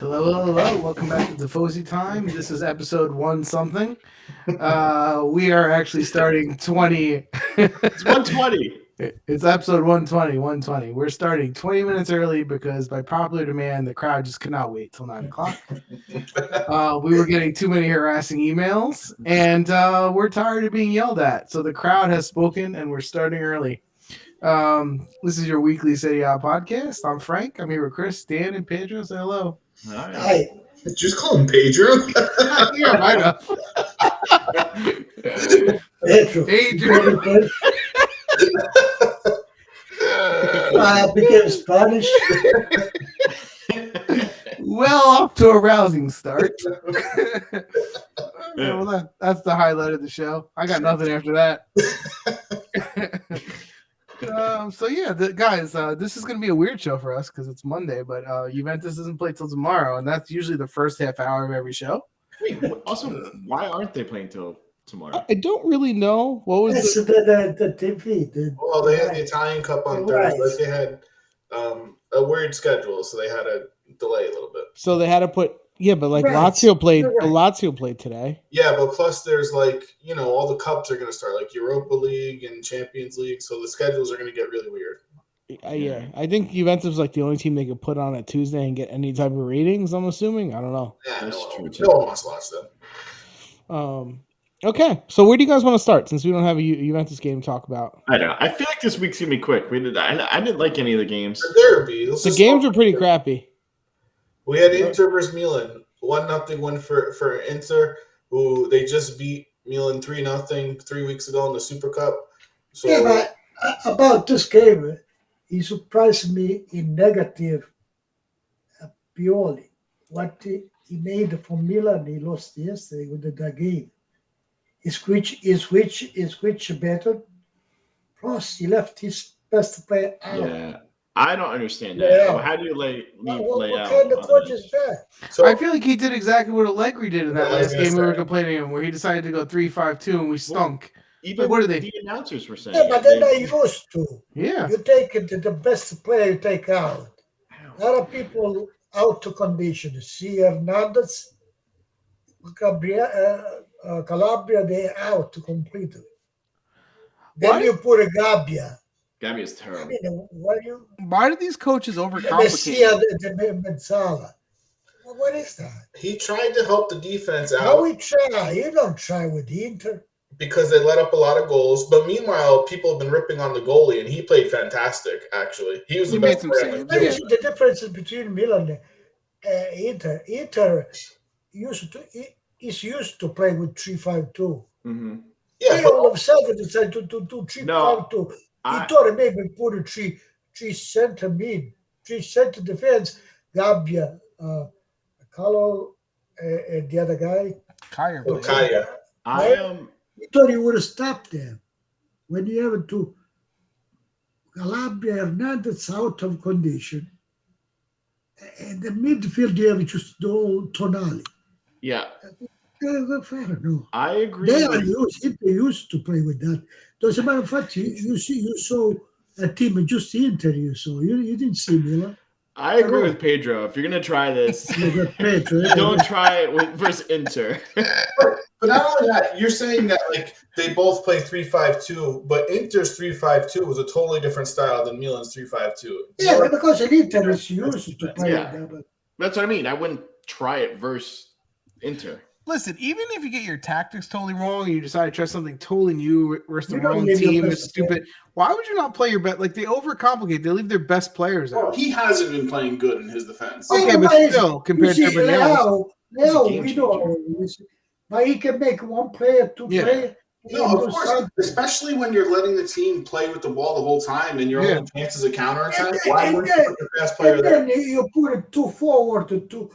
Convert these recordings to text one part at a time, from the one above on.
Hello. Welcome back to Tifosi Time. This is episode one something. We are actually starting 20. It's 120. It's episode 120, 120. We're starting 20 minutes early because by popular demand, the crowd just could not wait till 9 o'clock. We were getting too many harassing emails, and we're tired of being yelled at. So the crowd has spoken, and we're starting early. This is your weekly Serie A podcast. I'm Frank. I'm here with Chris, Dan, and Pedro. Say hello. Hi. Just call him Pedro. Yeah, I know. Pedro. Adrian. I became Spanish. Well, off to a rousing start. Well, that's the highlight of the show. I got nothing after that. Guys, this is going to be a weird show for us because it's Monday, but Juventus doesn't play till tomorrow, and that's usually the first half hour of every show. Wait, also, why aren't they playing till tomorrow? I don't really know. What was the TV? Well, they had the Italian Cup on Thursday. They had a weird schedule, so they had to delay a little bit. So they had to put but Lazio played today. Yeah, but plus there's all the cups are going to start, like Europa League and Champions League, so the schedules are going to get really weird. Yeah, I think Juventus was like the only team they could put on a Tuesday and get any type of ratings. I'm assuming. I don't know. Yeah, that's true. No one wants to watch them. Okay, so where do you guys want to start since we don't have a Juventus game to talk about? I know. I feel like this week's gonna be quick. I didn't like any of the games. The derby. The games are pretty crappy. We had Inter versus Milan. 1-0 win for Inter, who they just beat Milan 3-0 3 weeks ago in the Super Cup. So but about this game, he surprised me in negative. Pioli, what he made from Milan, he lost yesterday with the game. Is which better? Plus, he left his best player out. Yeah, I don't understand that. Yeah. How do you lay out? What kind of coach is that? So I feel like he did exactly what Allegri did in that last game we were complaining him, where he decided to go 3-5-2 and we stunk. Even what are they? The announcers were saying. Yeah, but they're not used to. Yeah. You take the best player you take out. A lot of people out to condition. See Hernandez, Calabria, they're out completely. Then What? you put a Gabbia. Gabi is terrible. I mean, Why do these coaches overcomplicate? Messia, the Mezzala. What is that? he tried to help the defense out. How we try? You don't try with Inter. Because they let up a lot of goals. But meanwhile, people have been ripping on the goallie, and he played fantastic, actually. He was the best player. The difference between Milan and Inter. Inter is used to play with 3-5-2. Mm-hmm. Yeah, They all of a sudden decided to do 3-5-2. He thought maybe put a three center mid, 3 center defense. Gabbia, Carlo, and the other guy. Kaya. He thought he would have stopped them. When you have to Calabria, Hernandez out of condition, and the midfield you have just the old Tonali. Yeah. No. I agree. They used to play with that. As a matter of fact, you saw a team just Inter. You saw you didn't see Milan. I agree with Pedro. If you're gonna try this, don't try it versus Inter. But not only that, you're saying that they both play 3-5-2, but Inter's 3-5-2 was a totally different style than Milan's 3-5-2. Yeah, but because Inter is used to play with that. That's what I mean. I wouldn't try it versus Inter. Listen, even if you get your tactics totally wrong and you decide to try something totally new versus the wrong team, it's stupid. Why would you not play your best? Like, they overcomplicate. They leave their best players out. Well, he hasn't been playing good in his defense. Okay, but still, compared to everybody else. Now, we know. But he can make one player, two players. No, of course, especially when you're letting the team play with the ball the whole time and your only chances of counterattack. Why wouldn't you put the best player there? Then you put it two forward, two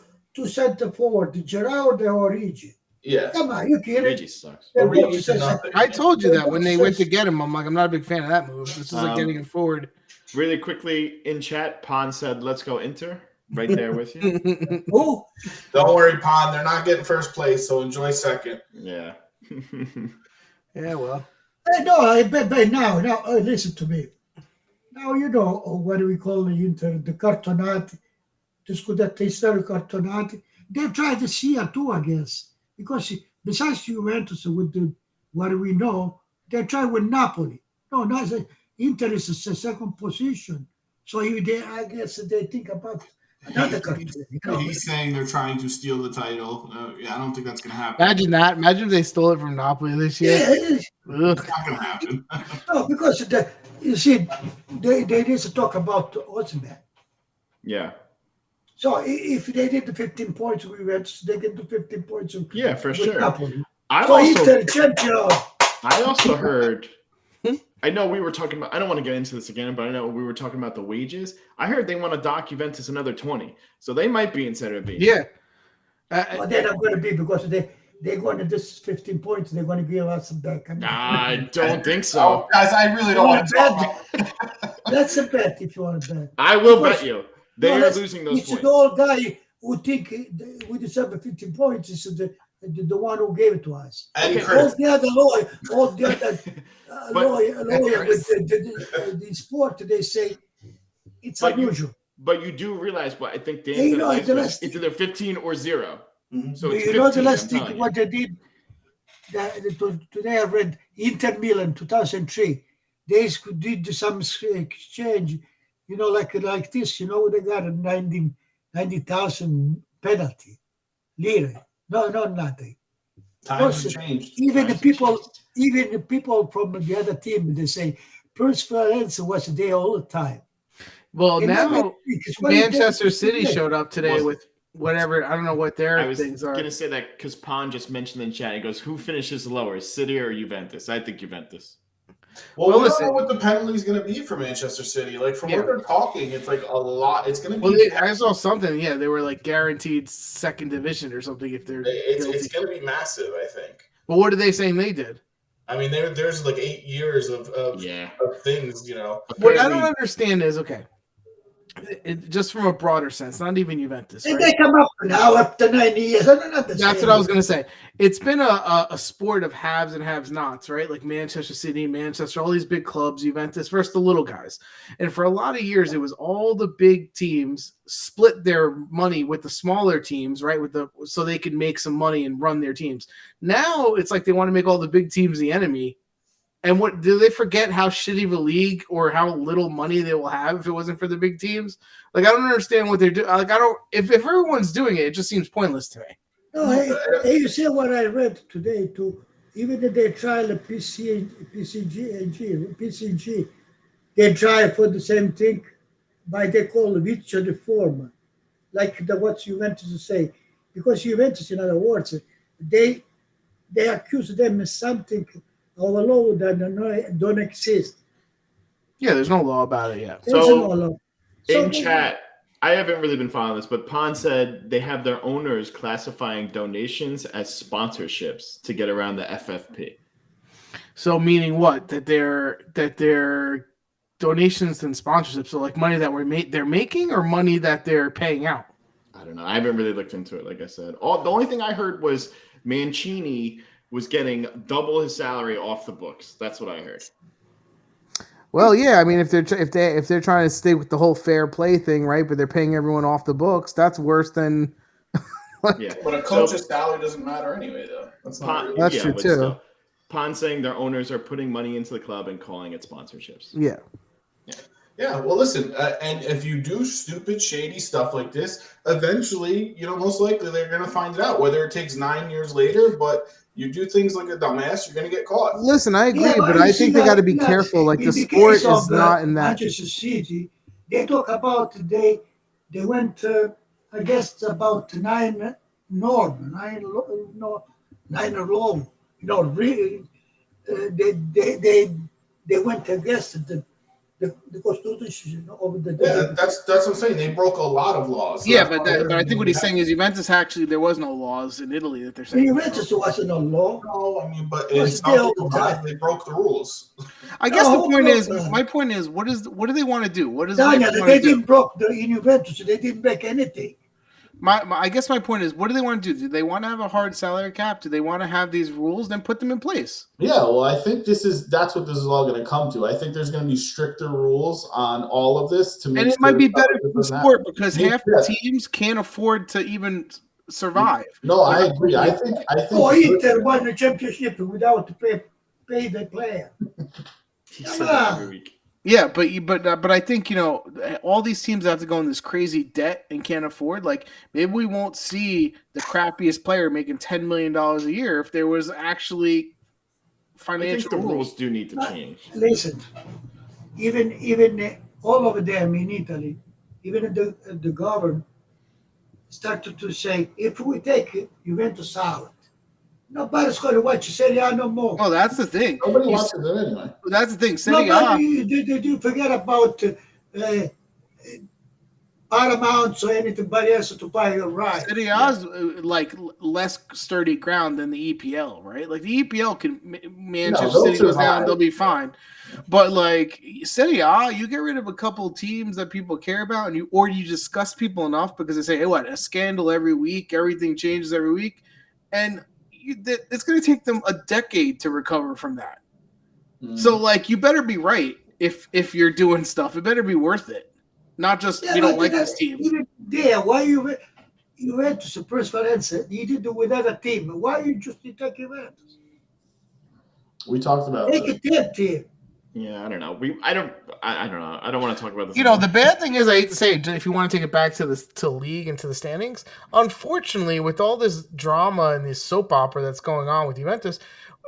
center forward, Gerard or Origi. Yeah. Come on, you kidding? Origi sucks. I told you that when they went to get him. I'm like, I'm not a big fan of that move. This is like getting it forward. Really quickly in chat, Pon said, "Let's go Inter." Right there with you. Oh, don't worry, Pon. They're not getting first place, so enjoy second. Yeah. Yeah, well. No, but now, listen to me. Now, you know, what do we call the Inter? The Cartonati. the Scudetto historical tornati. They tried the Sia too, I guess, because besides Juventus with what we know, they tried with Napoli. No, not Inter is the second position. So I guess they think about another country. He's saying they're trying to steal the title. I don't think that's going to happen. Imagine that. Imagine if they stole it from Napoli this year. Yeah, It's not going to happen. no, because you see, they need to talk about Osimhen. Yeah. So if they did the 15 points, they get the 15 points. Yeah, for sure. Napoli. I So he's also, the champion. I also heard. I know we were talking about. I don't want to get into this again, but I know we were talking about the wages. I heard they want to dock Juventus another 20, so they might be in Serie B. Yeah. But they're not going to be because they're going to this 15 points. They're going to give us back. I don't think so. Oh, guys, I really don't want to talk about. That's a bet if you want to bet. I will Because- bet you they are losing those It's points. the old guy who think we deserve the 15 points. Is the one who gave it to us. And Okay. All Chris, the other lawyer with the sport, they say it's But you- unusual. But you do realize what I think Dan Hey, said no, last the week, last- it's either 15 or 0. Mhm. So Do it's you 15, know the last I'm thing telling you. what they did? Today I read Inter Milan 2003. They did some exchange, like this. They got a 90,000 penalty lira. No, nothing. times have changed. Even the Times have people, changed. even the people from the other team, they say Perseverance was there all the time. Well, They now never- it's what it Manchester is. City showed up today Was- with whatever. I don't know what I their was things are. going to say that because Pon just mentioned in chat. He goes, "Who finishes lower, City or Juventus?" I think Juventus. Well, Well, we don't listen- know what the penalty is going to be for Manchester City. Like from Yeah. what they're talking, it's like a lot. It's going to Well, be. I saw something. Yeah, they were like guaranteed second division or something if they're It's guilty. going to be massive. I think. But what are they saying they did? I mean, there's like 8 years of Yeah. things. What I Apparently- don't understand is just from a broader sense, not even Juventus. And Right? they come up now after 90 years. I don't understand. That's what I was going to say. It's been a sport of haves and have-nots, right? Like Manchester City, Manchester, all these big clubs, Juventus versus the little guys. And for a lot of years, it was all the big teams split their money with the smaller teams, right? So they could make some money and run their teams. Now it's like they want to make all the big teams the enemy. And what do they forget how shitty of a league or how little money they will have if it wasn't for the big teams? Like I don't understand what they're doing. Like I don't. If everyone's doing it just seems pointless to me. No, hey, you see what I read today too. Even if they try the PCG, they try for the same thing, but they call which of the form, like what Juventus say, because Juventus, in other words, they accuse them of something of a law that don't exist. Yeah, there's no law about it yet. There's So, no law. In chat, I haven't really been following this, but Pon said they have their owners classifying donations as sponsorships to get around the FFP. So meaning what? That they're donations and sponsorships, so like money that they're making or money that they're paying out. I don't know. I haven't really looked into it, like I said. The only thing I heard was Mancini was getting double his salary off the books. That's what I heard. Well, yeah, I mean, if they're trying to stay with the whole fair play thing, right? But they're paying everyone off the books. That's worse than. Yeah, But a coach's salary doesn't matter anyway, though. That's not Pon, really. That's yeah, true, but too. still. Pon saying their owners are putting money into the club and calling it sponsorships. Yeah. Yeah, well, listen, and if you do stupid, shady stuff like this, eventually, most likely they're going to find it out, whether it takes 9 years later, but you do things like a dumbass, you're going to get caught. Listen, I agree, Yeah, but you I see think they that- got to be yeah, careful. Like in the the sport case of, is not in that. Manchester City, they talk about they went, I guess, about 9 norm, 9 long. Really, they went against the constitution of the. Yeah, that's what I'm saying. They broke a lot of laws. So Yeah, that's but why but I think what he's they're- saying is Juventus actually there was no laws in Italy that they're The saying. Juventus wasn't a law. No, I mean, but Well, in still, South Carolina, they broke the rules. I guess No, the point is, no. my point is, what do they want to do? What does Daniel, they want they to do? didn't break the in Juventus. They didn't break anything. I guess my point is, what do they want to do? Do they want to have a hard salary cap? Do they want to have these rules? Then put them in place. Yeah, well, I think that's what this is all going to come to. I think there's going to be stricter rules on all of this to make And it sure might be stuff better like this for the doesn't sport happen. because Yeah. half the teams can't afford to even survive. No, I agree. I think. Oh, Inter won the championship without pay the player. He said that every week. Yeah, but I think all these teams have to go in this crazy debt and can't afford. Like maybe we won't see the crappiest player making $10 million a year if there was actually I financial think the rules do need to change. Listen, even all of them in Italy, even the government started to say, if we take Juventus out, nobody's going to watch Serie A no more. Oh, that's the thing. Nobody watches it anyway. That's the thing. Serie A. Nobody, did you forget about Paramount or anybody else to buy a right? Serie A is like less sturdy ground than the EPL, right? Like the EPL can Manchester they'll City goes down, survive. they'll be fine. But like Serie A, you get rid of a couple teams that people care about, and you discuss people enough because they say, "Hey, what a scandal every week, everything changes every week," and it's going to take them a decade to recover from that. So like, you better be right if you're doing stuff. It better be worth it, not just we don't like this team. Even there, why you went to Spurs Valencia? You did it with other team. Why you just didn't take Juventus? We talked about Take it. a third team. Yeah, I don't know. I don't know. I don't want to talk about this. The bad thing is, I hate to say it, if you want to take it back to the league and to the standings, unfortunately, with all this drama and this soap opera that's going on with Juventus,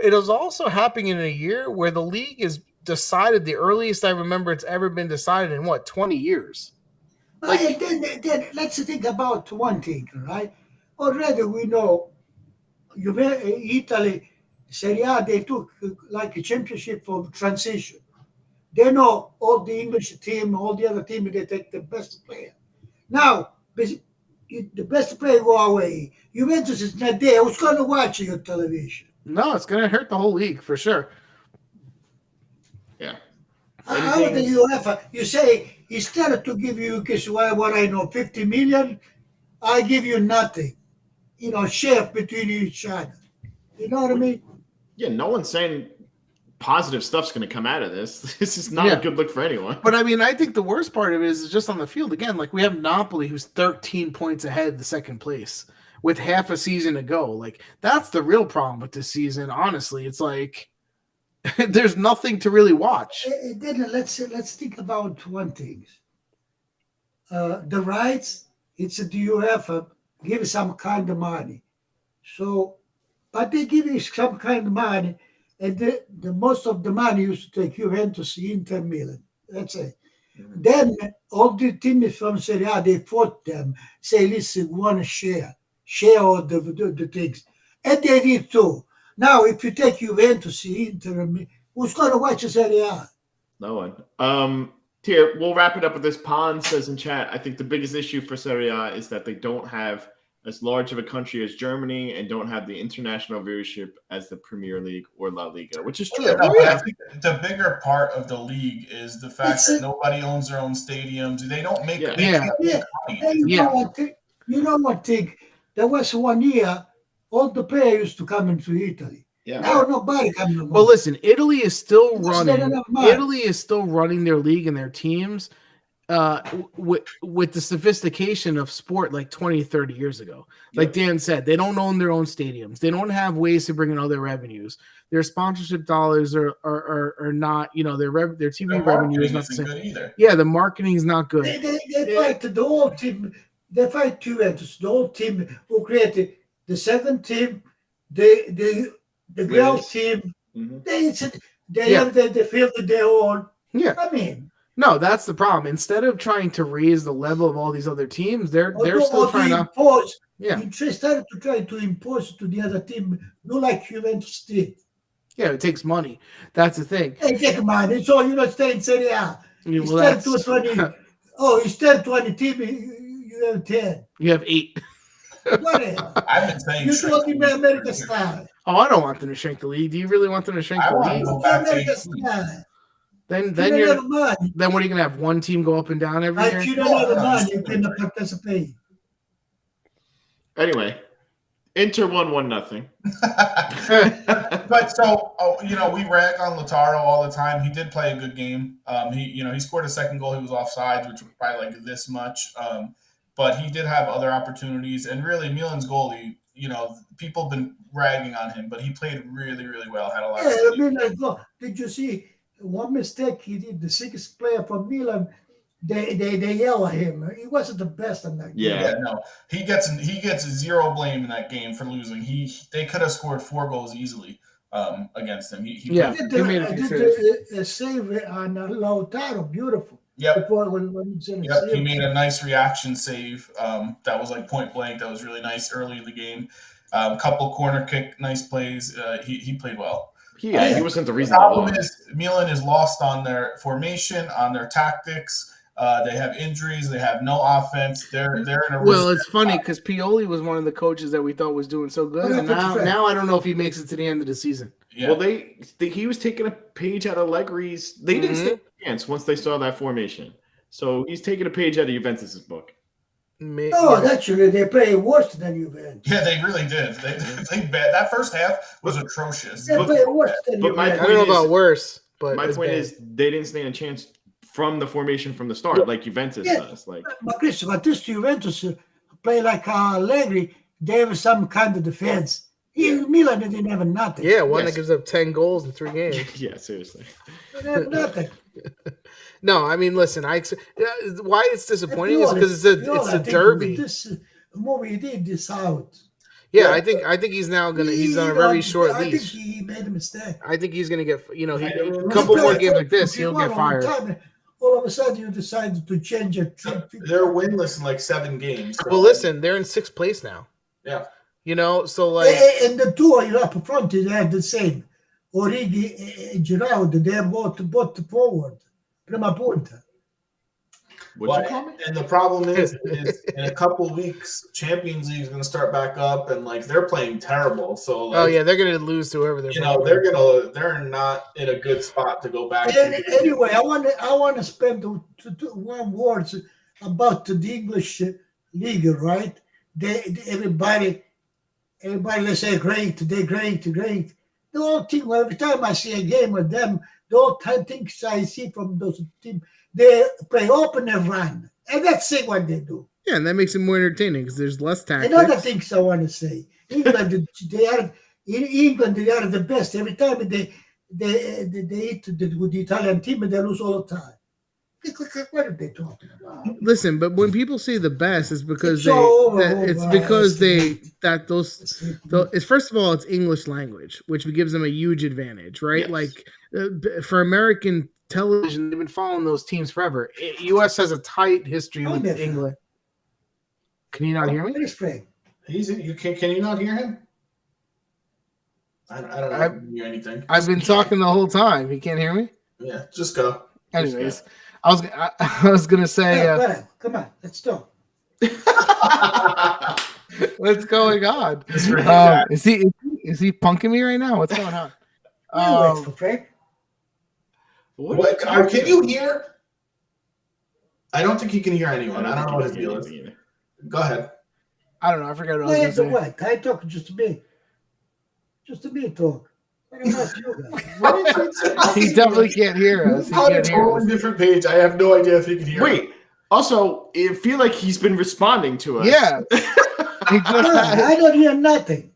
it is also happening in a year where the league is decided the earliest I remember it's ever been decided in 20 years. And then let's think about one thing, right? Already we know Italy, Serie A, they took like a championship for transition. They know all the English team, all the other team, they take the best player. Now, the best player go away. Juventus is not there. Who's going to watch your television? No, it's going to hurt the whole league for sure. Yeah. How do you have you say, instead to give you, guess what I know, 50 million, I give you nothing. Share between each other. You know what I mean? Yeah, no one's saying positive stuff's going to come out of this. This is not a good look for anyone. But I mean, I think the worst part of it is just on the field. Again, like we have Napoli, who's 13 points ahead of the second place with half a season to go. Like that's the real problem with this season. Honestly, it's like there's nothing to really watch. Then let's think about one thing. The rights, it's the UEFA give some kind of money. So, but they give you some kind of money, and the most of the money used to take Juventus, Inter, Milan. That's it. Mm-hmm. Then all the teams from Serie A, they fought them, say, listen, we want to share all the things. And they did too. Now, if you take Juventus, Inter, who's going to watch Serie A? No one. Here, we'll wrap it up with this. Pond says in chat, I think the biggest issue for Serie A is that they don't have as large of a country as Germany and don't have the international viewership as the Premier League or La Liga, which is true. Yeah, no, but I think the bigger part of the league is the fact that nobody owns their own stadiums. They don't make money. You know what thing? There was 1 year, all the players used to come into Italy. Yeah. Now nobody comes. Well, listen, Italy is still running. Italy is still running their league and their teams with the sophistication of sport like 20, 30 years ago. Like Dan said, they don't own their own stadiums. They don't have ways to bring in other revenues. Their sponsorship dollars are not, their TV revenue is not the same. Either. Yeah, the marketing is not good. They fight the whole team. They fight Juventus, the whole team who created the second team, the girl team. Mm-hmm. They have the field of their own. Yeah. I mean. No, that's the problem. Instead of trying to raise the level of all these other teams, they're still trying to impose. Yeah. Instead to try to impose to the other team, do like Juventus did. Yeah, it takes money. That's the thing. It takes money. So stay in Serie A. Instead of 20 team, you have 10. You have 8. Whatever. I've been saying you told me America style. Oh, I don't want them to shrink the league. Do you really want them to shrink the league? America style. Then what are you gonna have? One team go up and down every year? If you don't have money, you cannot participate. Anyway, Inter won 1-0. But we rag on Lautaro all the time. He did play a good game. He scored a second goal. He was offside, which was probably like this much. But he did have other opportunities. And really, Milan's goalie, people have been ragging on him, but he played really, really well. Had a lot of did you see one mistake he did? The sixth player from Milan, they yell at him. He wasn't the best in that game. Yeah, no, he gets zero blame in that game for losing. They could have scored 4 goals easily against him. He made a save on Lautaro, beautiful. Yep. Yep. He made a nice reaction save. That was like point blank. That was really nice early in the game. Couple corner kick, nice plays. He played well. He wasn't the reason. The problem is Milan is lost on their formation, on their tactics. They have injuries. They have no offense. They're in a it's funny because Pioli was one of the coaches that we thought was doing so good, and now I don't know if he makes it to the end of the season. Yeah. Well, he was taking a page out of Allegri's. They didn't stand a chance once they saw that formation. So he's taking a page out of Juventus's book. Actually, they play worse than Juventus. Yeah, they really did. They played bad. That first half was atrocious. They play worse than Juventus. I don't know about worse, but my point is they didn't stand a chance from the formation from the start, like Juventus does. But this Juventus play like Allegri. They have some kind of defense. In Milan, they didn't have nothing. Yeah, one that gives up 10 goals in 3 games. Yeah, seriously. They have nothing. No, I mean, listen. Why it's disappointing is because it's a derby. This movie did this out. Yeah, I think he's now gonna. He's on a very short leash. I think he made a mistake. I think he's gonna get. A couple more games like this, he'll get fired. All of a sudden, you decided to change it. They're winless in like 7 games. Well, listen, they're in 6th place now. Yeah. So like. And the 2 up front, they have the same. Origi and Giroud, they have both forward. Prima punta. And the problem is in a couple weeks, Champions League is going to start back up, and like they're playing terrible. So they're going to lose to whoever they're. They're not in a good spot to go back. Anyway, I want to spend 1 word about the English league, right? Everybody, they say great. They're great. The whole thing. Every time I see a game with them, the whole time things I see from those teams. They play open and run, and that's what they do. Yeah, and that makes it more entertaining because there's less tactics. Another thing I want to say: England, they are the best. Every time they eat with the Italian team, and they lose all the time. What are they talking about? Listen, but when people say the best, it's because first of all, it's English language, which gives them a huge advantage, right? Yes. Like for American television, they've been following those teams forever. U.S. has a tight history with England. Can you not hear me? Can you not hear him? I don't know. I can hear anything. I've been talking the whole time. You can't hear me? Yeah, just go. Anyways, I was gonna say. Come on, let's go. What's going on? Is he punking me right now? What's going on? Wait for Frank. What? Can you hear? I don't think he can hear anyone. I don't know what his deal is. Go ahead. I don't know. I forgot what I was going to say. I talk just to me. Just to me talk. He definitely can't hear us. He's on a totally different page. I have no idea if he can hear us. Wait. Also, I feel like he's been responding to us. Yeah. I don't hear nothing.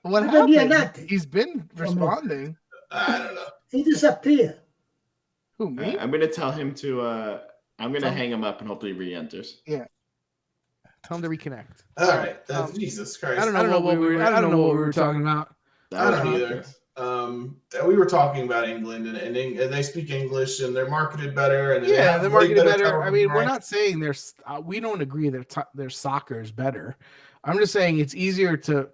What happened? He's been responding. I don't know. He disappeared. Who, me? I'm going to tell him to I'm going to hang him up and hopefully he re-enters. Yeah. Tell him to reconnect. All right. Jesus Christ. I don't know what we were talking about. I don't either. We were talking about England, and they speak English, and they're marketed better. And they're marketed better. I mean, we're not saying we don't agree their soccer is better. I'm just saying it's easier to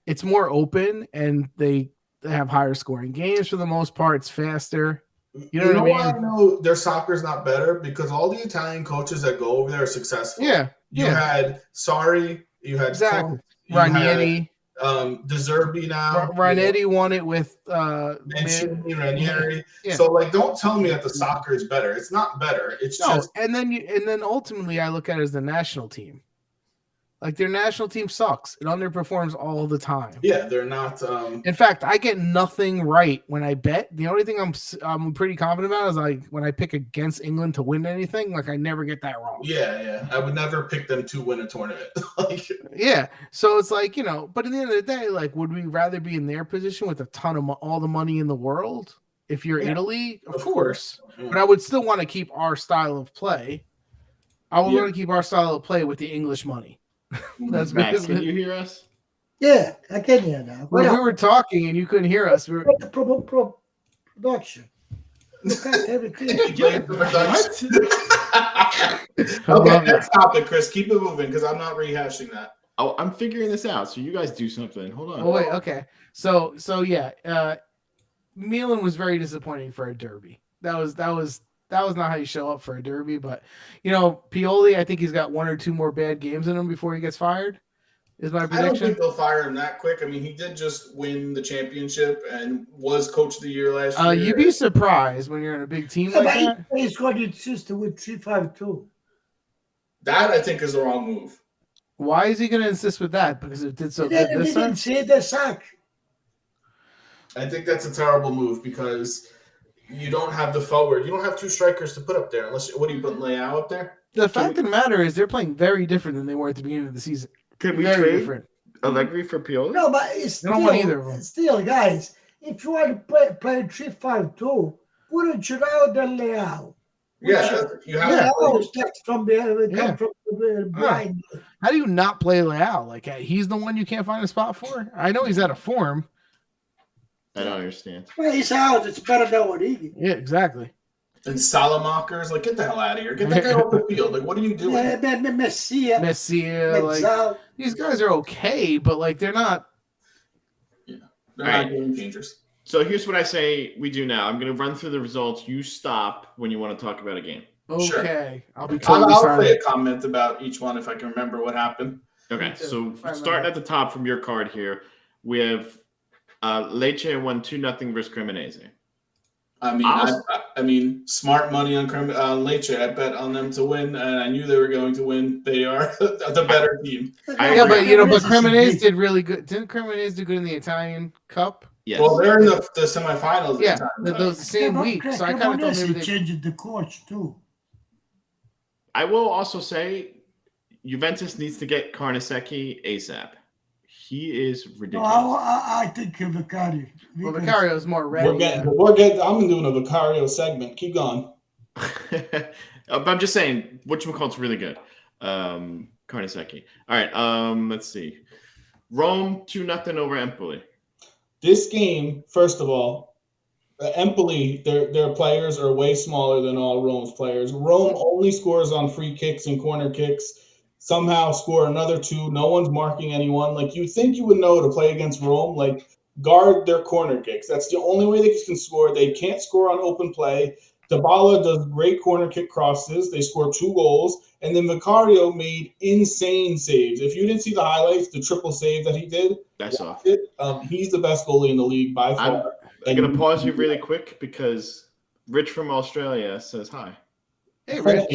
it's more open, and they have higher scoring games for the most part. It's faster. You know what I mean? I know their soccer is not better because all the Italian coaches that go over there are successful. Yeah. You had Sarri, you had exactly Ranieri. De Zerbi now. Ranetti won it with Mancini, Ranieri. Yeah. So like, don't tell me that the soccer is better. It's not better. It's No, just and then ultimately I look at it as the national team. Like their national team sucks. It underperforms all the time. yeah, they're not. In fact, I get nothing right when I bet. The only thing I'm pretty confident about is like when I pick against England to win anything. Like I never get that wrong. Yeah. I would never pick them to win a tournament. Like, Yeah. So it's like, but at the end of the day, like, would we rather be in their position with a ton of all the money in the world? If you're Yeah, Italy, of of course. Yeah. But I would still want to keep our style of play. I would want to keep our style of play with the English money. That's Max, basically. can you hear us? Yeah, I can hear now. Well, we were talking and you couldn't hear us. We were, Production. Look at everything. Blame the production. I love Okay, it. next topic, Chris. Keep it moving because I'm not rehashing that. Oh, I'm figuring this out. So you guys do something. Hold on. Oh wait, okay. So yeah, Milan was very disappointing for a derby. That was not how you show up for a derby. But Pioli, I think he's got 1 or 2 more bad games in him before he gets fired. Is my I don't prediction. think they'll fire him that quick. I mean, he did just win the championship and was coach of the year last year. You'd be surprised when you're in a big team like that. He's got his system with 3-5-2. That I think is the wrong move. Why is he going to insist with that? Because it did so good this time. Didn't see the sack. I think that's a terrible move because you don't have the forward. You don't have 2 strikers to put up there unless what are you putting Leão up there? The fact of the matter is they're playing very different than they were at the beginning of the season. Can we Very trade different. Allegri for Pioli? No, but it's They don't want either of them. still, guys, if you want to play 3-5-2, put a Girao del Leão. Yeah, you have Leão to. starts from the Yeah. from the behind. How do you not play Leão? Like he's the one you can't find a spot for? I know he's out of form. I don't understand. Well, he's out. It's better than Origi. Yeah, exactly. And Salamakers, like, get the hell out of here. Get that guy off the field. Like, what are you doing? Messi, Like these guys are okay, but like they're not. They're Right. not game changers. So here's what I say we do now. I'm going to run through the results. You stop when you want to talk about a game. Sure. Okay, I'll be totally I'll silent. say a comment about each one if I can remember what happened. Okay, Me too. so Fine, starting at the top from your card here, we have Lecce won 2-0 versus Cremonese. I mean, smart money on Lecce. I bet on them to win, and I knew they were going to win. They are the better team. I Yeah, agree. but Cremonese did really good. Didn't Cremonese do good in the Italian Cup? Yes. Well, they're in the semifinals. Yeah, at the time. those the same week. So I kind of thought maybe they. changed the coach too. I will also say Juventus needs to get Carnesecchi ASAP. He is ridiculous. I think Vicario. Well, Vicario is more ready. I'm doing a Vicario segment. Keep going. I'm just saying, whatchamacallit's really good. Carnesecchi. All right, let's see. Rome 2-0 over Empoli. This game, first of all, Empoli, their players are way smaller than all Rome's players. Rome only scores on free kicks and corner kicks. Somehow score another 2. No one's marking anyone. Like, you think you would know to play against Rome, like, guard their corner kicks. That's the only way they can score. They can't score on open play. Dybala does great corner kick crosses. They score 2 goals. And then Vicario made insane saves. If you didn't see the highlights, the triple save that he did, I saw. He's the best goalie in the league by far. I'm going to pause you really quick because Rich from Australia says hi. Hey, Rich.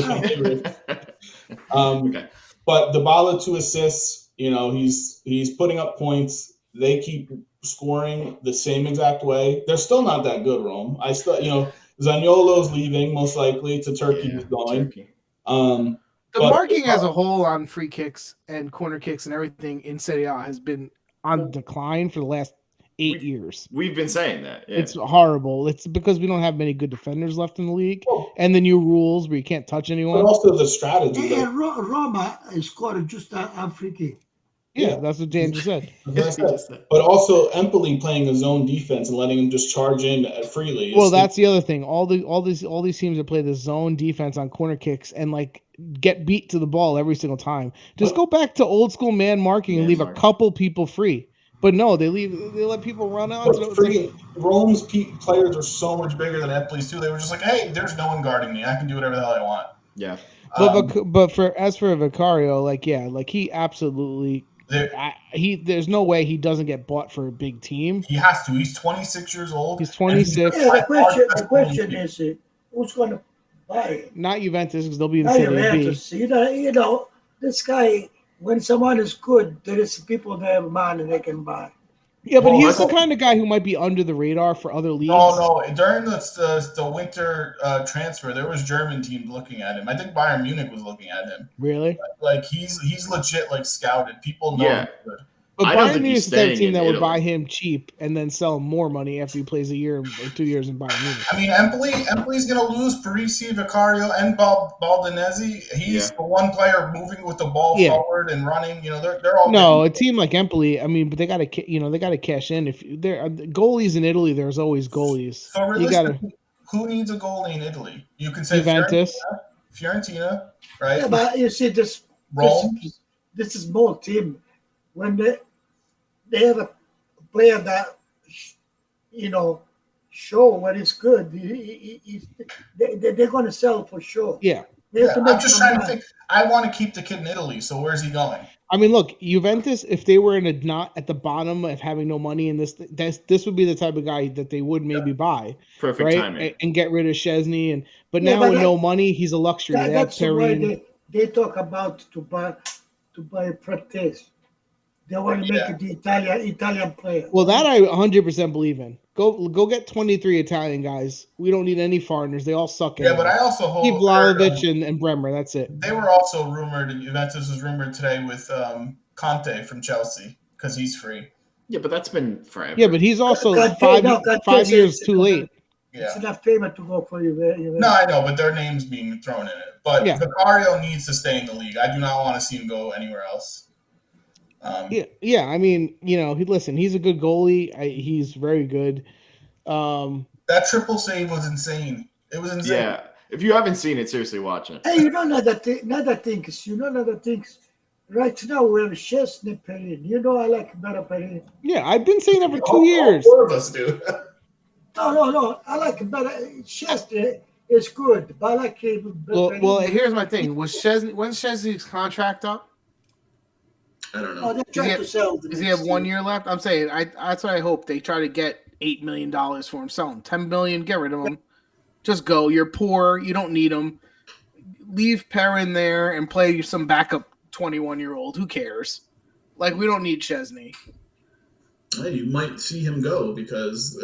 Okay. But Dybala 2 assists. He's putting up points. They keep scoring the same exact way. They're still not that good, Rome. Zaniolo's leaving most likely to Turkey. Yeah, He's going. Turkey. The marking as a whole on free kicks and corner kicks and everything in Serie A has been on decline for the last 8 years. We've been saying that. Yeah. It's horrible. It's because we don't have many good defenders left in the league, and the new rules where you can't touch anyone. But also the strategy. Yeah, Roma scored just a free kick. Yeah, that's what Dan just said. But also Empoli playing a zone defense and letting them just charge in freely. Well, that's the other thing. All these teams that play the zone defense on corner kicks and like get beat to the ball every single time. Just go back to old school man marking and leave a couple people free. But no, they let people run out. Rome's players are so much bigger than Empoli's too. They were just like, hey, there's no one guarding me. I can do whatever the hell I want. Yeah. But for Vicario, he absolutely There's no way he doesn't get bought for a big team. He has to. He's 26 years old. He's 26. Yeah, the question is, who's going to buy him? Not Juventus, because they'll be in Not Serie B. Juventus. You know, this guy, when someone is good, there is people that have money they can buy. Yeah, but he's the kind of guy who might be under the radar for other leagues. No. During the winter transfer, there was German teams looking at him. I think Bayern Munich was looking at him. Really? Like he's legit like scouted. People know him good. But I don't Bayern think Munich he's is the type of staying team that in would Italy. buy him cheap and then sell him more money after he plays a year or 2 years in Bayern Munich. I mean, Empoli's going to lose Parisi, Vicario, and Baldinese. He's the one player moving with the ball forward and running. You know, they're all. No, a team like Empoli. I mean, but they got to cash in. If there are goalies in Italy, there's always goalies. So realistically, who needs a goalie in Italy? You can say Juventus, Fiorentina, right? Yeah, but you see this Rome. This is small team. When they have a player that show what is good, they're going to sell for sure. Yeah. I'm just trying to think. I want to keep the kid in Italy, so where's he going? I mean, look, Juventus, if they were not at the bottom of having no money in this would be the type of guy that they would maybe buy. Perfect timing. And get rid of Chesney. But now with no money, he's a luxury. That's why they talk about to buy Frattesi. They want to make the Italian player. Well, that I 100% believe in. Go get 23 Italian guys. We don't need any foreigners. They all suck. Yeah, but I also keep Vlahovic and Bremer. That's it. They were also rumored, and Juventus was rumored today with Conte from Chelsea because he's free. Yeah, but that's been forever. Yeah, but he's also Conte, 5 years too late. Yeah. It's enough payment to go for you. No, I know, but their name's being thrown in it. But Vicario needs to stay in the league. I do not want to see him go anywhere else. I mean, he's a good goalie. He's very good. That triple save was insane. It was insane. Yeah, if you haven't seen it, seriously watch it. Hey, another things. Right now we have Chesney Perrin. I like better Perrin. Yeah, I've been saying that for 2 years. All four of us do. No. I like better. Chesney is good, but I like him. Well, here's my thing. When's Chesney's contract up? I don't know. They're trying to sell. Does he have 1 year left? I'm saying that's what I hope. They try to get $8 million for him. Sell him $10 million. Get rid of him. Just go. You're poor. You don't need him. Leave Perrin there and play some backup 21-year-old. Who cares? Like, we don't need Chesney. You might see him go because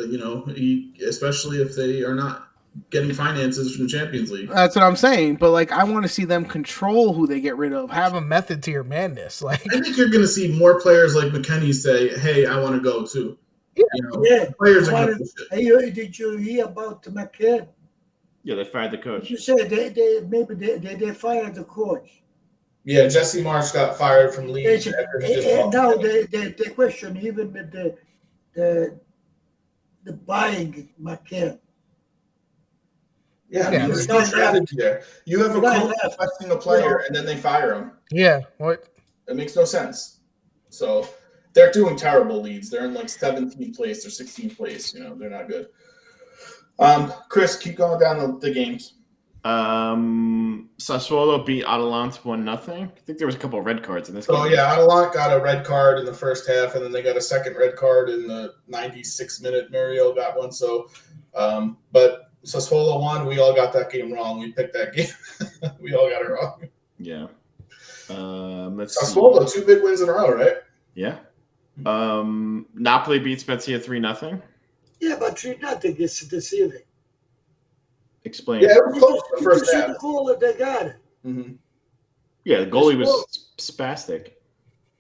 especially if they are not getting finances from the Champions League. That's what I'm saying. But I want to see them control who they get rid of. Have a method to your madness. I think you're going to see more players like McKennie say, "Hey, I want to go too." Players are going to. Did you hear about McKennie? Yeah, they fired the coach. You said they fired the coach. Yeah, Jesse Marsh got fired from Leeds. And now they question even the buying McKennie. Yeah, there's no strategy there. You have a coach requesting a player, and then they fire him. Yeah, what? It makes no sense. So they're doing terrible leads. They're in 17th place or 16th place. They're not good. Chris, keep going down the games. Sassuolo beat Atalanta 1-0. I think there was a couple of red cards in this game. Oh yeah, Atalanta got a red card in the first half, and then they got a second red card in the 96th minute. Mario got one. So, but Sassuolo won. We all got that game wrong. We picked that game. We all got it wrong. Yeah. Sassuolo, 2 big wins in a row, right? Yeah. Napoli beat Spezia 3-0. Yeah, but 3-0 is deceiving. Explain. Yeah, it was close to the first half. The goal that they got it. Mm-hmm. Yeah, the goalie was spastic.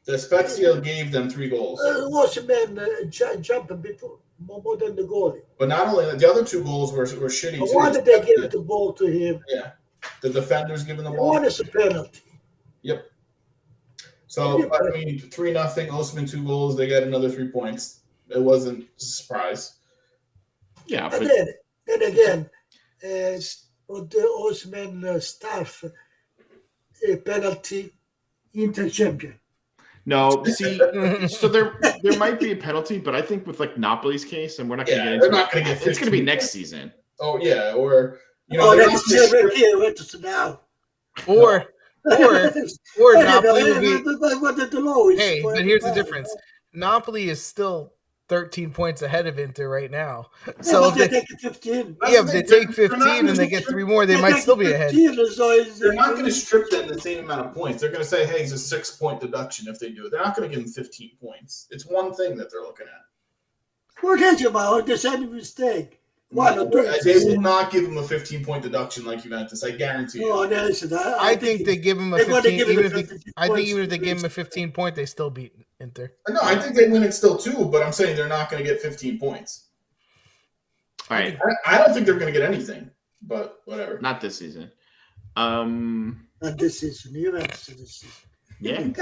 The Spezia gave them 3 goals. Was a man jumping before more than the goalie. But not only that, the other 2 goals were shitty too. Why did they give the ball to him? Yeah, the defenders giving the ball. One is a penalty. Yep. So 3-0. Osman 2 goals. They got another 3 points. It wasn't a surprise. Yeah, but then again, with the Osman staff, a penalty, Inter champion. No, see, so there might be a penalty, but I think with Napoli's case, and we're not going to get into they're not going to get. It's going to be next season. Oh yeah, or that's now. Or or Napoli will be. The lowest. Hey, but here's the difference. Napoli is still 13 points ahead of Inter right now. So if they take 15. if they take 15 and they get 3 more, they might still be ahead. They're not going to strip them the same amount of points. They're going to say, hey, it's a 6-point deduction if they do it. They're not going to give them 15 points. It's one thing that they're looking at. What is it about? There's any mistake. They will not give them a 15-point deduction like Juventus. I guarantee you. I think they give them a 15. Even if they give them a 15 point, they still beat Inter. No, I think they win it still too. But I'm saying they're not going to get 15 points. All right. I don't think they're going to get anything. But whatever. Not this season. Not this season. Juventus this season. Yeah. Think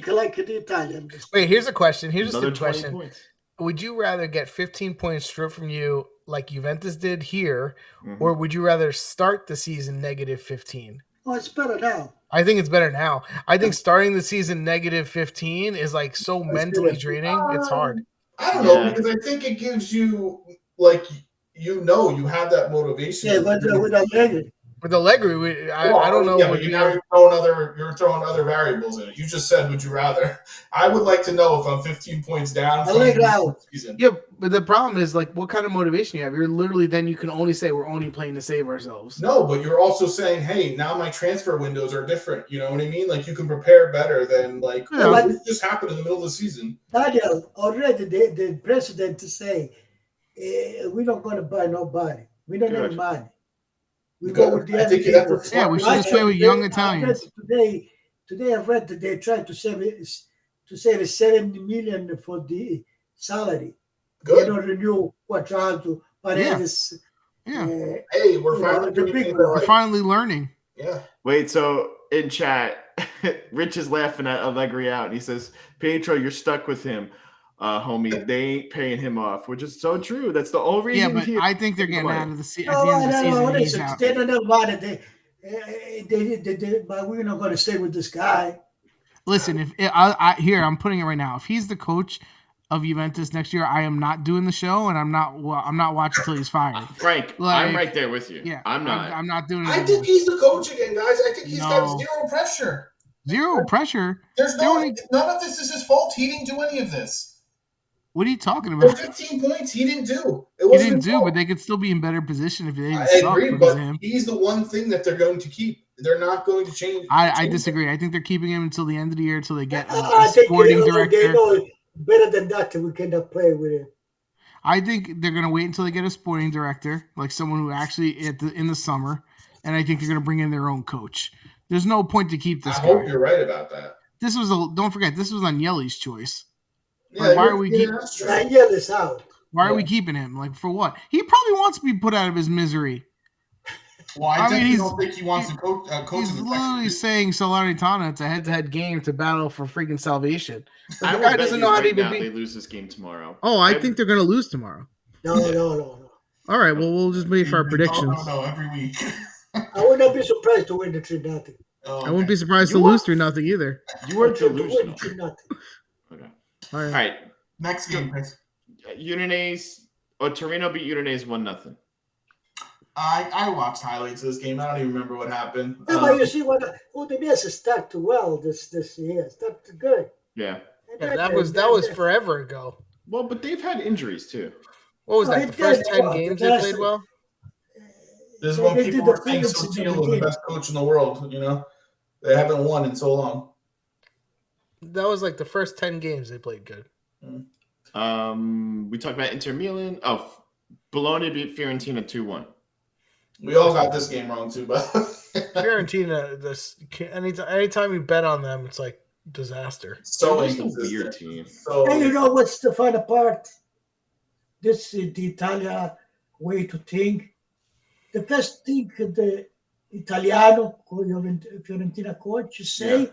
like the Italian. Wait, here's a question. Here's Another a question. points. Would you rather get 15 points stripped from you like Juventus did here, or would you rather start the season negative 15? Oh, it's better now. I think it's better now. I think starting the season negative 15 is like so mentally draining. It's hard. I don't know, because I think it gives you, like, you have that motivation. Yeah, but with Allegri. With Allegri, I don't know. Yeah, but you're throwing other variables in it. You just said, would you rather? I would like to know if I'm 15 points down from the season. Yeah, but the problem is, like, what kind of motivation you have? You're literally, then you can only say we're only playing to save ourselves. No, but you're also saying, hey, now my transfer windows are different. You know what I mean? Like, you can prepare better than, like, this just happened in the middle of the season. Daniel, already the president to say, we're not going to buy nobody. We don't have money. We go with the I think we should just play with young Italians. Today I've read that they tried to save 70 million for the salary. Good. They don't renew Quadrado, Paredes. Yeah. Hey, we're finally learning. Yeah. Wait, so in chat, Rich is laughing at Allegri out, and he says, Pietro, you're stuck with him. Homie, they ain't paying him off, which is so true. That's the only reason. Yeah, but I think they're getting out of the season. They don't know about it. But we're not going to stay with this guy. Listen, I'm putting it right now. If he's the coach of Juventus next year, I am not doing the show, and I'm not watching until he's fired. Frank, I'm right there with you. Yeah, I'm not. I'm not doing it. I think he's the coach again, guys. I think he's got zero pressure. Zero pressure. There's none of this is his fault. He didn't do any of this. What are you talking about? 15 points he didn't do. He didn't do, but they could still be in better position if they didn't suck. I agree, but he's the one thing that they're going to keep. They're not going to change. I disagree. I think they're keeping him until the end of the year, until they get a sporting director. They know better than that, we cannot play with him. I think they're going to wait until they get a sporting director, like someone who actually in the summer, and I think they're going to bring in their own coach. There's no point to keep this guy. I hope you're right about that. Don't forget, this was Agnelli's choice. Yeah, why are we keeping out? Why are we keeping him? Like, for what? He probably wants to be put out of his misery. Well, I don't think he wants to coach. He's literally saying Salernitana, it's a head-to-head game to battle for freaking salvation. But the guy doesn't know how to even be. They lose this game tomorrow. Oh, I think they're going to lose tomorrow. No. All right, well, we'll just wait for our predictions. No, every week. I would not be surprised to win the 3-0. I wouldn't be surprised to lose 3-0 either. You are delusional. Okay. All right. Next game, Chris. Torino beat Udinese 1-0. I watched highlights of this game. I don't even remember what happened. Yeah, but you see what Udinese started well this year. Started good. Yeah. That was forever ago. Well, but they've had injuries too. What was that? The first 10 games they played well? This is when people were saying Sotil was the best coach in the world. You know, they haven't won in so long. That was like the first 10 games they played good. We talked about Inter Milan. Oh, Bologna beat Fiorentina 2-1. We all got this game wrong too, but Fiorentina. Anytime you bet on them, it's like disaster. So it's a weird team. And you know what's the funny part? This is the Italian way to think. The first thing the Italiano, Fiorentina coach say,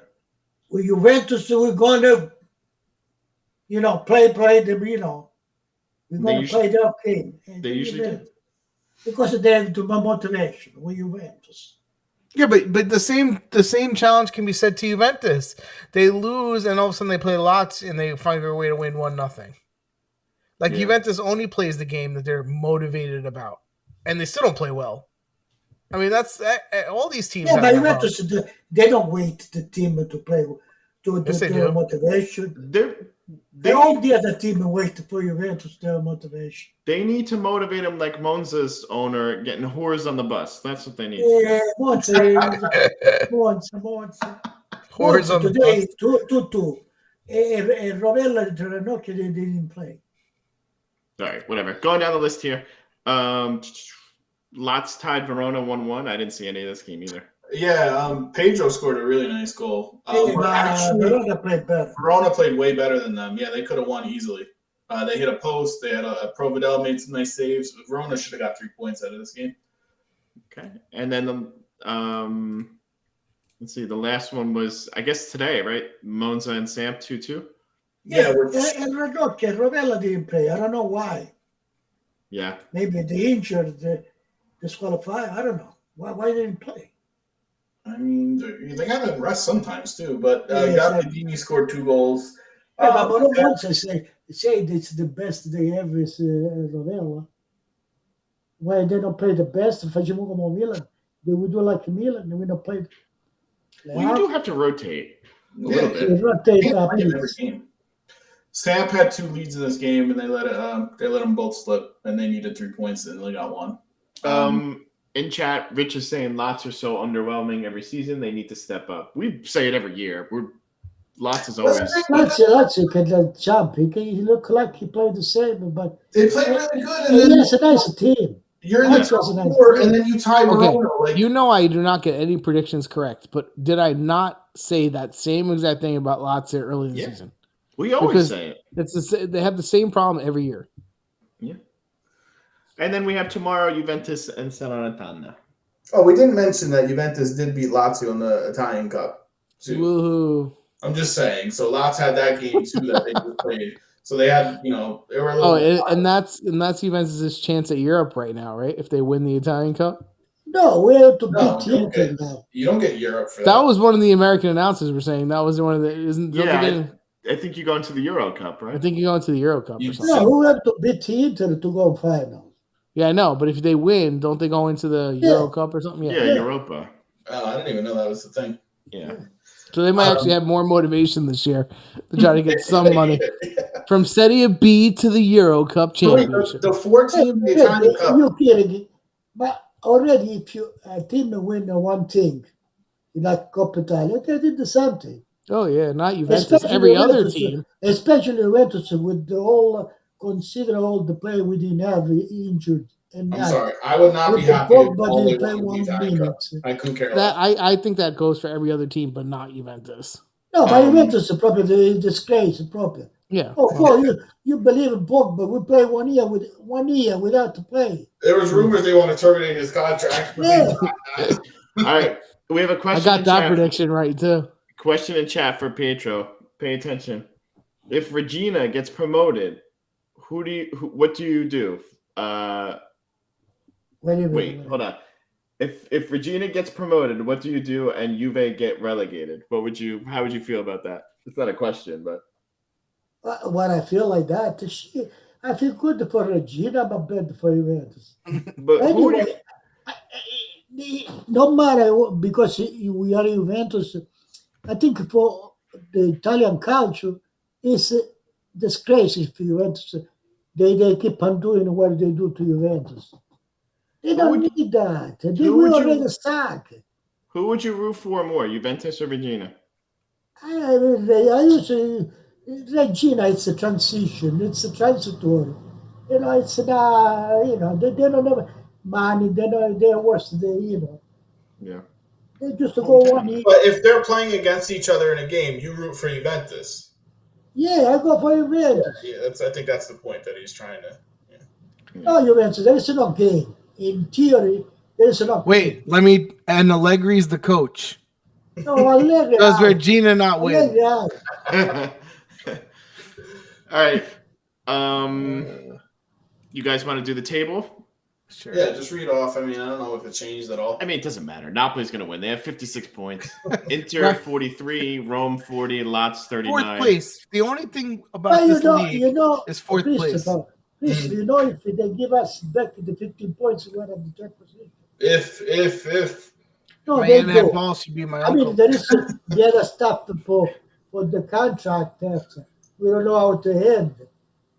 with Juventus, we're going to, play the, we're going to play their game. They usually do. Because they have the motivation with Juventus. Yeah, but the same challenge can be said to Juventus. They lose, and all of a sudden they play lots, and they find their way to win 1-0. Juventus only plays the game that they're motivated about, and they still don't play well. I mean, that's all these teams. Yeah, have but that problem. Juventus, they don't wait the team to play to Yes, they their do. motivation. They All the other team wait for Juventus their motivation. They need to motivate him like Monza's owner getting whores on the bus. That's what they need. Yeah, Monza. Hordes on the Today, bus. 2-2. And Rovella and Ranocchia, they didn't play. All right, whatever. Going down the list here. Lots tied Verona 1-1. I didn't see any of this game either. Yeah, Pedro scored a really nice goal. Verona played better. Verona played way better than them. Yeah, they could have won easily. They hit a post. They had a Providel made some nice saves. Verona should have got 3 points out of this game. Okay, and then let's see. The last one was, I guess, today, right? Monza and Samp 2-2. Yeah, and Ranocchia and Rovella didn't play. I don't know why. Yeah. Maybe they injured, disqualified. I don't know. Why they didn't play? I mean, they got to rest sometimes too. But Yeah, Gagliardini scored 2 goals. Yeah, but once I say it's the best they have is Rovella. Why they don't play the best? Facciamo come Milan. They would do like Milan. We don't play. Well, you do have to rotate a little bit. They rotate Can't up. play in every game. Samp had 2 leads in this game, and they let them both slip, and they needed 3 points, and they got 1. In chat, Rich is saying lots are so underwhelming every season. They need to step up. We say it every year. Lots is always. Lazio can jump. He look like he played the same, but They played really good, and he then has a nice team. you're in the Lazio top has a nice 4, team. and then you tie Verona. Like, You know, I do not get any predictions correct, but did I not say that same exact thing about Lazio early in the season? We always Because say it. They have the same problem every year. Yeah. And then we have tomorrow Juventus and Salernitana. oh, we didn't mention that Juventus did beat Lazio in the Italian Cup. Too. Woohoo! I'm just saying. So Lazio had that game too that they just played. So they had, they were a little. And that's Juventus' chance at Europe right now, right? If they win the Italian Cup. No, we have to No, beat you don't Inter get- now. You don't get Europe for that. That was one of the American announcers were saying. That was one of the I think you're going to the Euro Cup, right? I think you're going to the Euro Cup You- or something. No, we have to beat Inter to go final. Yeah, I know, but if they win, don't they go into the Euro Cup or something? Yeah, Europa. Oh, I didn't even know that was the thing. Yeah. So they might actually have more motivation this year to try to get some money from Serie B to the Euro Cup championship. The 14 the Italian Cup. You're kidding. But already, if a team win one thing, like Coppa Italia, they did the same thing. Oh yeah, not Juventus. Especially Every other Juventus, team. Especially Juventus with the whole, consider all the players we didn't have injured. And I'm sorry. I would not be happy if all they won was the Italian Cup. I couldn't care That less. I think that goes for every other team, but not Juventus. No, but Juventus is probably the disgrace. Probably. Yeah. Oh, boy, you believe in Pogba? We play 1 year without to play. There was rumors they want to terminate his contract. Yeah. All right. We have a question. I got that prediction right too. Question in chat for Pietro. Pay attention. If Regina gets promoted, what do you do? Wait, hold on. If Regina gets promoted, what do you do and Juve get relegated? How would you feel about that? It's not a question, but What I feel like that, I feel good for Regina, but bad for Juventus. But anyway, no matter what, because we are Juventus, I think for the Italian culture, it's a disgrace if Juventus they keep on doing what they do to Juventus. They don't need that. They will already suck. Who would you root for more, Juventus or Regina? I usually Regina. It's a transition. It's a transitory. It's not. They don't have money. They're worse. Yeah. They just go 1 year. But if they're playing against each other in a game, you root for Juventus. Yeah, I go for Juventus. Yeah, I think that's the point that he's trying to. Yeah. No, Juventus. There is no game. In theory, there is no. Wait, and Allegri's the coach. No, Allegri. Does Regina not win? Allegri out. All right. You guys want to do the table? Sure. Yeah, just read off. I mean, I don't know if it changed at all. I mean, it doesn't matter. Napoli's going to win. They have 56 points. Inter 43, Rome 40, Lots 39. Fourth place. The only thing about But this league is fourth place. If they give us back the 15 points, we're at the third position. If No, My they aunt had go. balls, she'd be my I uncle. mean, there is the other stuff for the contract. We don't know how to end.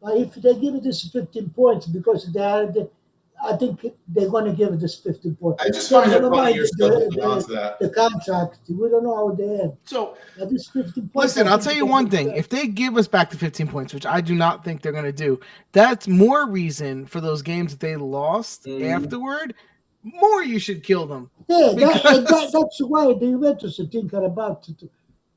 But if they give it this 15 points, because I think they're going to give it this 15 points. I just They're find it gonna funny mind you're still holding on to that. the contract. We don't know how they end. So But this 15 points. Listen, I I'll think tell you they're one gonna thing. do If they give us back the 15 points, which I do not think they're going to do, that's more reason for those games that they lost afterward. More you should kill them. Yeah, Because- that's why the Juventus are thinking about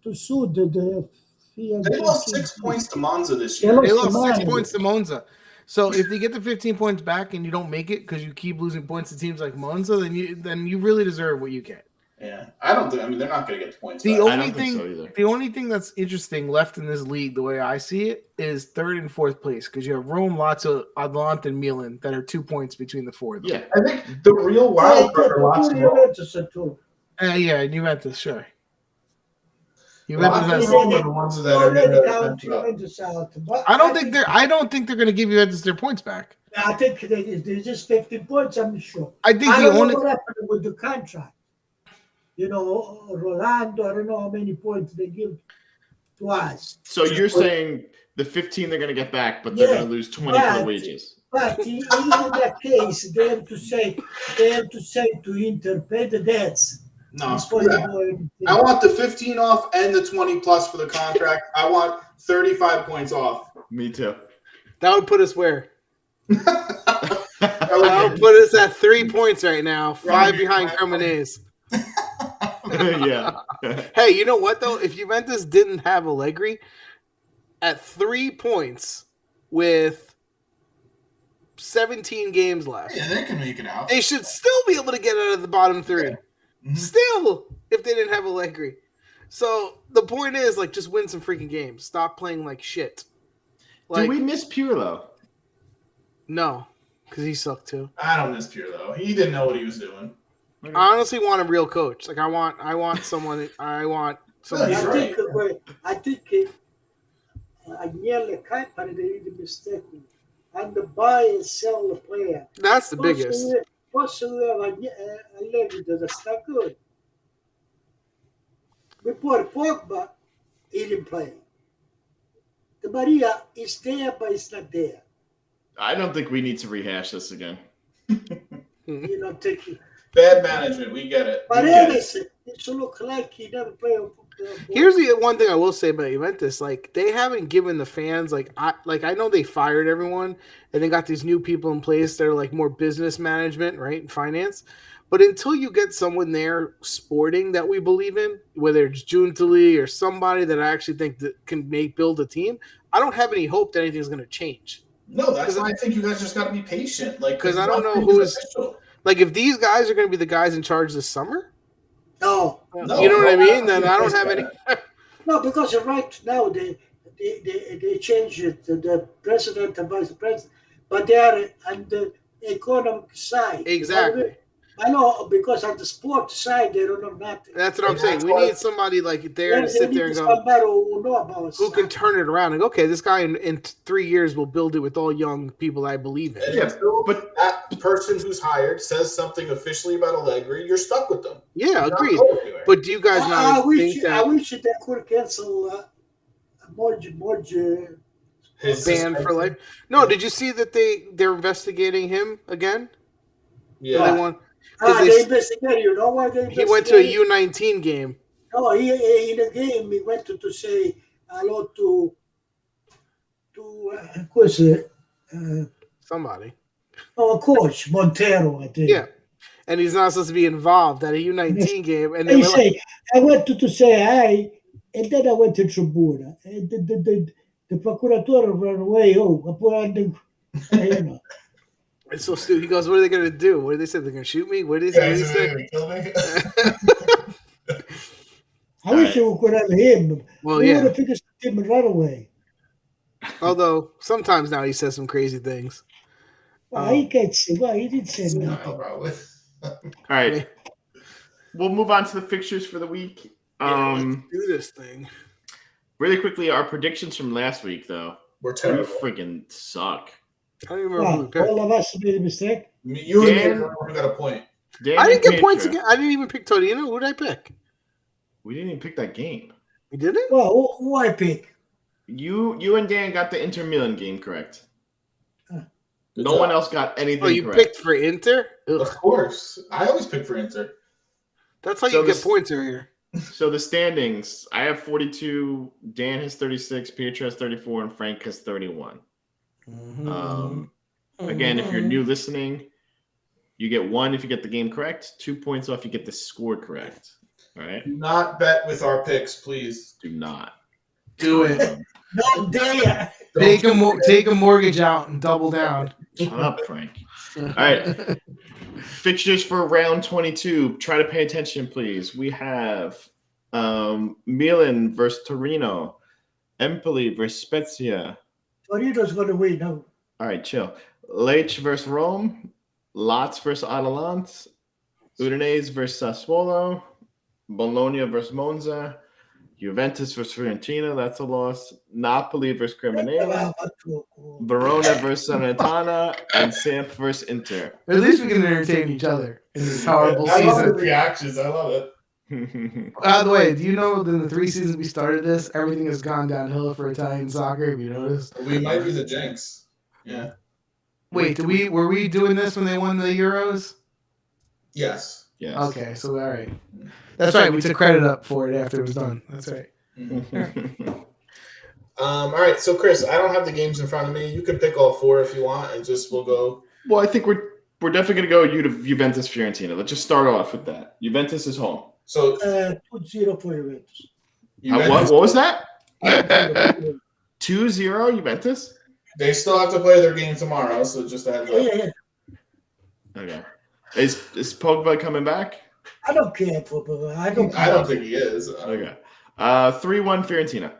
to sue the They lost 6 points to Monza this They year. lost They lost the 6 money. points to Monza. So if they get the 15 points back and you don't make it because you keep losing points to teams like Monza, then you really deserve what you get. Yeah, I don't think. I mean, they're not going to get the points The back. I only don't think thing, so either. the only thing that's interesting left in this league, the way I see it, is third and fourth place because you have Rome, Lazio, Atalanta, and Milan that are 2 points between the four of them. Yeah. I think the real wild card for Lazio. Juventus too. Yeah, Juventus, sure. Lazio Juventus has. are the ones that are Already going count to up. Juventus out. But I don't think they're going to give Juventus their points back. I think there's just 15 points. I'm sure. I think I the don't know only. what happened with the contract. You know, Rolando. I don't know how many points they give to us. So you're saying the 15 they're going to get back, but they're Yeah, going to lose 20 for the but- wages. But in that case, they have to say to Inter, pay the debts. No, before screw you that. do anything. I want the 15 off and the 20 plus for the contract. I want 35 points off. Me too. That would put us where? That That would put us at 3 points right now, 5 behind Cremonese. Yeah. Hey, you know what though? If Juventus didn't have Allegri at 3 points with 17 games left, Yeah, they can make it out. they should still be able to get out of the bottom 3. Mhm. Still, if they didn't have Allegri. So the point is, like, just win some freaking games. Stop playing like shit. Like, Do we miss Pirlo? no, because he sucked too. I don't miss Pirlo. He didn't know what he was doing. I honestly want a real coach. Like, I want someone. I want someone. He's right. I think Agnelli Company they did a mistake and the buy and sell the player. That's the biggest. Allegri does not good. Before Pogba, he didn't play. The Maria is there, but it's not there. I don't think we need to rehash this again. You know, taking. Bad management. We get it. But We get it. Edison, it should look like he never played football. Here's the one thing I will say about Juventus: like, they haven't given the fans I know they fired everyone and they got these new people in place that are like more business management, right, and finance. But until you get someone there sporting that we believe in, whether it's Giuntoli or somebody that I actually think that can build a team, I don't have any hope that anything's going to change. No, that's why I think you guys just got to be patient. Like, 'Cause I don't know nothing who is is- official. Like, if these guys are going to be the guys in charge this summer, No, No, you know what I no, mean? Then I don't have any. no, because right now they changed it, the president and vice president, but they are on the economic side. Exactly. I know because on the sport side they don't know nothing. That's what I'm saying. We need somebody like there to They sit need there and go, somebody who know about who can soccer. turn it around and go, okay, this guy in 3 years will build it with all young people I believe in. And Yeah, until but- that person who's hired says something officially about Allegri, you're stuck with them. Yeah, You're not agreed. going anywhere. But do you guys I not wish think that they could cancel Morge His ban for suspension- life? No, did you see that they're investigating him again? Yeah. They want, 'cause they they s- investigate. You know why they he went to a investigate? U19 game. No, he in the game he went to say hello to Somebody. coach Montero, I think. Yeah. And he's not supposed to be involved at a U19 game. And they He were like, say, I went to say hi, and then I went to Tribuna. And the procuratore ran away. You know. it's so stupid. He goes, what are they going to do? What did they say? They're going to shoot me? What did they say? Kill me. I wish we could have him. Well, We would yeah. have finished the team right away. Although sometimes now he says some crazy things. Well, he can't say. Well, he didn't say No, nothing. probably. All right. We'll move on to the fixtures for the week. Let's do this thing. Really quickly, our predictions from last week, though. We're We terrible. freaking suck. I don't even remember who we Well, picked. all of us made a mistake. You and me Dan- are the one who got a point. Dan I didn't and get points Petra. again. I didn't even pick Torino. Who did I pick? We didn't even pick that game. We didn't? Well, who I pick? You and Dan got the Inter Milan game correct. Good No job. one else got anything Oh, you correct. picked for Inter? Of Ugh. course. I always pick for Inter. That's how So you get this- points over here. So the standings, I have 42, Dan has 36, Pietro has 34, and Frank has 31. Again, if you're new listening, you get 1 if you get the game correct, 2 points off if you get the score correct. All right? Do not bet with our picks, please. Do not. Do it. No dare. Take a mortgage out and double down. Shut up, Frank. All right. Fixtures for round 22. Try to pay attention, please. We have Milan versus Torino, Empoli versus Spezia. Torino's going to win now. All right, chill. Lecce versus Rome, Lazio versus Atalanta, Udinese versus Sassuolo, Bologna versus Monza, Juventus versus Fiorentina, that's a loss. Napoli versus Cremonese, Verona versus Salernitana, and Samp versus Inter. At least we can entertain each other in this horrible I love the season. reactions. I love it. By the way, do you know that in the 3 seasons we started this, everything has gone downhill for Italian soccer? Have you noticed? We might be the jinx. Yeah. Wait, were we doing this when they won the Euros? Yes. Yes. Okay, so all right. That's right. We took credit up for it after it was done. That's right. All right. So, Chris, I don't have the games in front of me. You can pick all 4 if you want, and we'll go. Well, I think we're definitely going to go Juventus Fiorentina. Let's just start off with that. Juventus is home. So, 2-0 for Juventus. What was that? 2-0. 2-0 Juventus? They still have to play their game tomorrow, so just a heads up. Yeah. Okay. Is Pogba coming back? I don't care for Pogba. I don't think he is. Okay. 3-1 Fiorentina.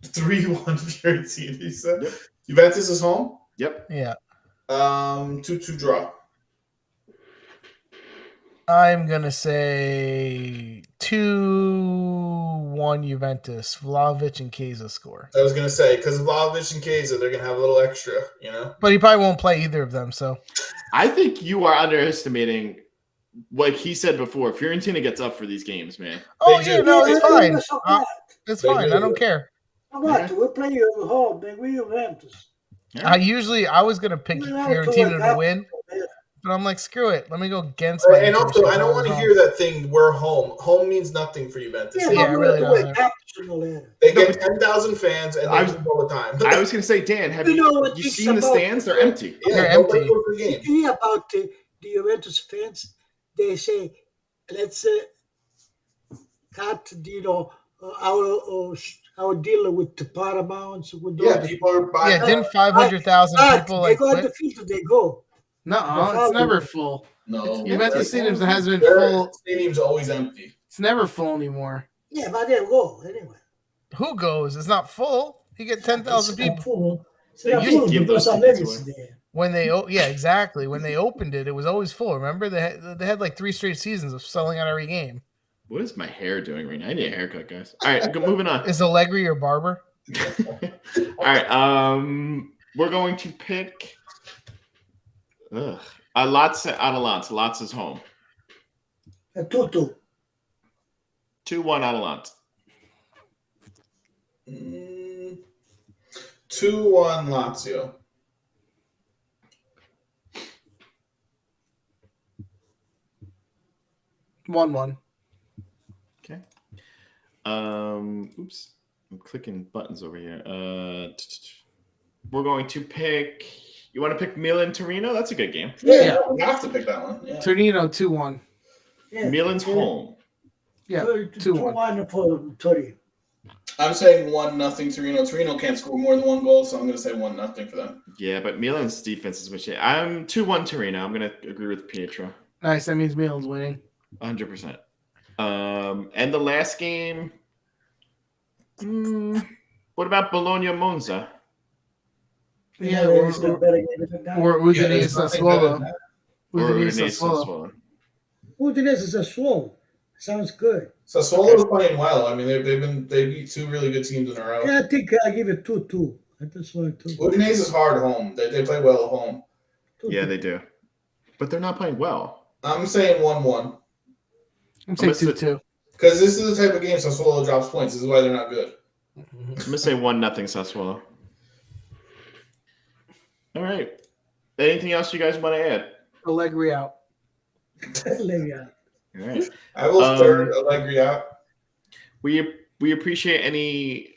3-1 Fiorentina, he said. Yep. Juventus is home. Yep. Yeah. 2-2 draw. I'm going to say 2-1 Juventus. Vlahovic and Chiesa score. I was going to say, because Vlahovic and Chiesa, they're going to have a little extra, you know? But he probably won't play either of them, so. I think you are underestimating what he said before. Fiorentina gets up for these games, man. Oh, They yeah, do. no, it's fine. That's all right. It's They fine. do. I don't care. What? We play at home, then we Juventus. I was going to pick We have to Fiorentina work to out. win, but I'm like, screw it. Let me go against my And also, intuition. I don't want to hear that thing, we're home. Home means nothing for Juventus. Yeah, Yeah, but it we really have to doesn't. wake up sooner. They get 10,000 fans and I they was- lose all the time. I was going to say, Dan, have You know you what it's seen the about- stands? They're empty. Yeah, They're nobody empty. goes to the game. You hear about the Juventus fans? They say, let's cut, our deal with the Paramounts. With Yeah, all the- people are buying. Yeah, didn't 500,000 But people they like go on quit? the field, they go. No, it's never full. No. Juventus Stadium has been Their full. stadium's always empty. It's never full anymore. Yeah, but they go anyway. Who goes? It's not full. You get 10,000 It's not people. full. It's They not used to full give because those I'm tickets always there. When they exactly. When they opened it, it was always full. Remember, they had like 3 straight seasons of selling out every game. What is my hair doing right now? I need a haircut, guys. All right, moving on. Is Allegri your barber? All right, we're going to pick Lazio Atalanta. Lazio's home. 2-2. 2-1 Atalanta. 2-1 Lazio. One. Okay. Oops. I'm clicking buttons over here. We're going to pick. You want to pick Milan Torino? That's a good game. Yeah, we have to pick that one. Yeah. Torino 2-1. Yeah. Milan's home. Yeah, 2-1. 2-1 for Torino. I'm saying 1-0 Torino. Torino can't score more than 1 goal, so I'm going to say 1-0 for them. Yeah, but Milan's defense is much. I'm 2-1 Torino. I'm going to agree with Pietro. Nice. That means Milan's winning. 100%. And the last game. What about Bologna Monza? Yeah, There's no better game than that. or Yeah, Udinese there's nothing better than Sassuolo. that. Or Udinese Udinese Sassuolo. Sassuolo? Udinese is a swole. Sounds good. Sassuolo is playing well. I mean, they beat 2 really good teams in a row. Yeah, I think I give it 2-2. I just want 2. Udinese is hard at home. They play well at home. Yeah, they do. but they're not playing well. I'm saying 1-1 I'm saying gonna 2-2. because this is the type of game Sassuolo drops points. This is why they're not good. I'm gonna say 1-0 Sassuolo. All right. Anything else you guys want to add? Allegri out. Legal. All right. I will third Allegri out. We appreciate any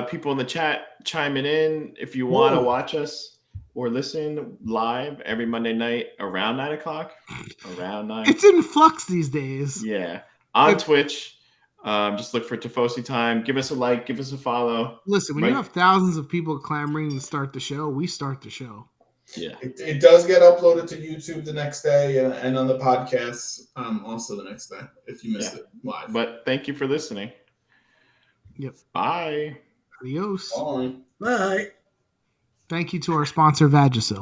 people in the chat chiming in. If you want to watch us or listen live every Monday night around 9 o'clock, around 9. It's in flux these days. Yeah, on Twitch. Just look for Tifosi Time. Give us a like. Give us a follow. Listen, when you have thousands of people clamoring to start the show, we start the show. Yeah, it does get uploaded to YouTube the next day and on the podcast also the next day if you missed it live. But thank you for listening. Yep. Bye. Adios. Bye. Bye. Thank you to our sponsor, Vagisil.